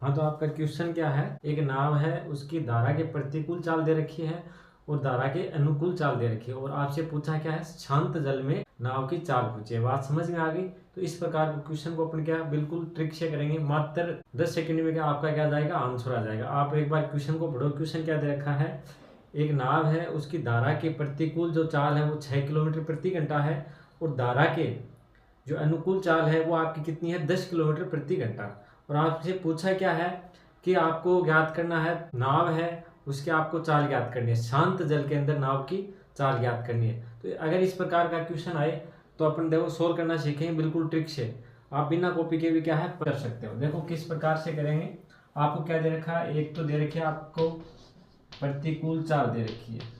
हाँ, तो आपका क्वेश्चन क्या है, एक नाव है उसकी धारा के प्रतिकूल चाल दे रखी है और धारा के अनुकूल चाल दे रखी है और आपसे पूछा क्या है, शांत जल में नाव की चाल पूछिए। बात समझ में आ गई। तो इस प्रकार के क्वेश्चन को अपन क्या बिल्कुल ट्रिक से करेंगे, मात्र 10 सेकंड में क्या आपका क्या जाएगा, आंसर आ जाएगा। आप एक बार क्वेश्चन को पढ़ो। क्वेश्चन क्या दे रखा है, एक नाव है उसकी धारा के प्रतिकूल जो चाल है वो 6 किलोमीटर प्रति घंटा है और धारा के जो अनुकूल चाल है वो आपकी कितनी है, 10 किलोमीटर प्रति घंटा। और आपसे पूछा क्या है कि आपको ज्ञात करना है, नाव है उसके आपको चाल ज्ञात करनी है, शांत जल के अंदर नाव की चाल ज्ञात करनी है। तो अगर इस प्रकार का क्वेश्चन आए तो अपन देखो सोल्व करना सीखेंगे बिल्कुल ट्रिक से। आप बिना कॉपी के भी क्या है कर सकते हो। देखो किस प्रकार से करेंगे। आपको क्या दे रखा है, एक तो दे रखी है आपको प्रतिकूल चाल दे रखी है।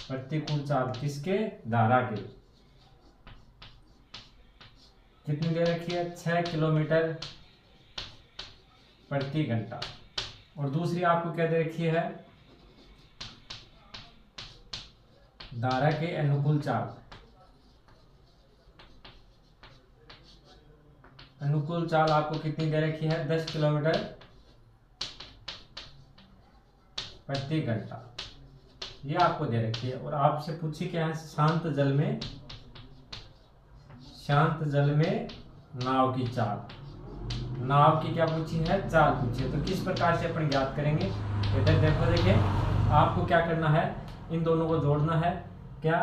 प्रतिकूल चाल किसके, धारा के, कितनी दे रखी है, 6 किलोमीटर प्रति घंटा। और दूसरी आपको क्या दे रखी है, धारा के अनुकूल चाल। अनुकूल चाल आपको कितनी दे रखी है, 10 किलोमीटर प्रति घंटा, ये आपको दे रखी है। और आपसे पूछी क्या है, शांत जल में, शांत जल में नाव की चाल, नाव की क्या पूछी है, चाल पूछी है। तो किस प्रकार से अपन ज्ञात करेंगे, इधर देखो, देखिए आपको क्या करना है, इन दोनों को जोड़ना है। क्या,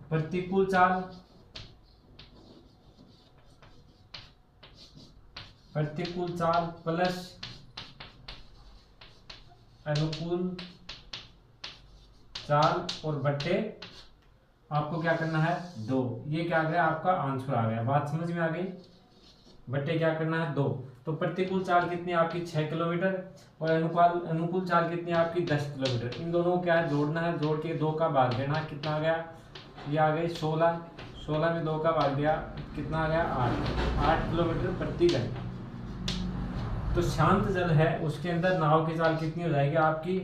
प्रतिकूल चाल, प्रतिकूल चाल प्लस अनुकूल चाल और बट्टे आपको क्या करना है, 2। ये क्या आ गया, आपका आंसर आ गया। बात समझ में आ गई। बट्टे क्या करना है, 2। तो प्रतिकूल चाल कितनी है आपकी, 6 किलोमीटर और अनुकूल चाल कितनी है आपकी, 10 किलोमीटर। इन दोनों को क्या है, जोड़ना है। जोड़ के 2 का भाग देना, कितना आ गया, ये आ गई 16। 16 में 2 का भाग दिया, कितना आ गया, 8 किलोमीटर प्रति घंटा। तो शांत जल है उसके अंदर नाव की चाल कितनी हो जाएगी आपकी,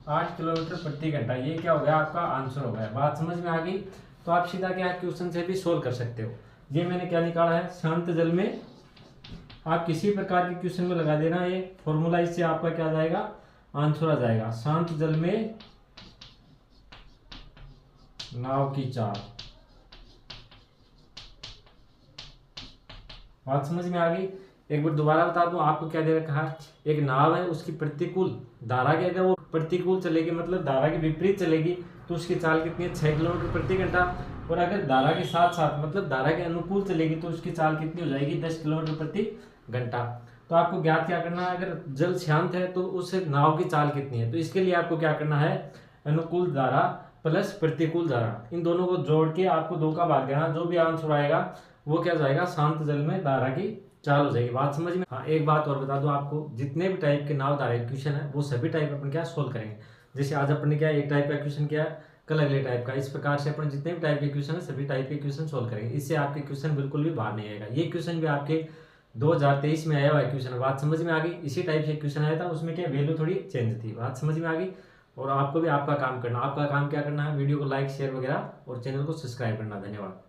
8 किलोमीटर प्रति घंटा। ये क्या हो गया, आपका आंसर हो गया। बात समझ में आ गई। तो आप सीधा क्या क्वेश्चन से भी सोल्व कर सकते हो। ये मैंने क्या निकाला है, शांत जल में, आप किसी प्रकार के क्वेश्चन में लगा देना ये फॉर्मूला, इससे आपका क्या आ जाएगा, आंसर आ जाएगा। शांत जल में नाव की चाल। बात समझ में आ गई। एक बार दोबारा बता दूं, आपको क्या दे रखा है, एक नाव है उसकी प्रतिकूल धारा के, अगर वो प्रतिकूल चलेगी मतलब धारा के विपरीत चलेगी तो उसकी चाल कितनी है, 6 किलोमीटर प्रति घंटा। और अगर धारा के साथ साथ मतलब धारा के अनुकूल चलेगी तो उसकी चाल कितनी हो जाएगी, 10 किलोमीटर प्रति घंटा। तो आपको ज्ञात क्या करना है, अगर जल शांत है तो उस नाव की चाल कितनी है। तो इसके लिए आपको क्या करना है, अनुकूल धारा प्लस प्रतिकूल धारा, इन दोनों को जोड़ के आपको 2 का भाग देना। जो भी आंसर आएगा वो क्या जाएगा, शांत जल में धारा की चाल हो जाएगी। बात समझ में। हाँ, एक बात और बता दूं आपको, जितने भी टाइप के नाव धारा क्वेश्चन है वो सभी टाइप अपन क्या सोल्व करेंगे। जैसे आज अपन ने क्या एक टाइप का क्वेश्चन किया, कल अगले टाइप का। इस प्रकार से अपन जितने भी टाइप के क्वेश्चन है सभी टाइप के क्वेश्चन सोल्व करेंगे। इससे आपके क्वेश्चन बिल्कुल भी बाहर नहीं आएगा। ये क्वेश्चन भी आपके 2023 में आया हुआ क्वेश्चन। बात समझ में आ गई। इसी टाइप से क्वेश्चन आया था, उसमें क्या वैल्यू थोड़ी चेंज थी। बात समझ में आ गई। और आपको भी आपका काम करना, आपका काम क्या करना है, वीडियो को लाइक शेयर वगैरह और चैनल को सब्सक्राइब करना। धन्यवाद।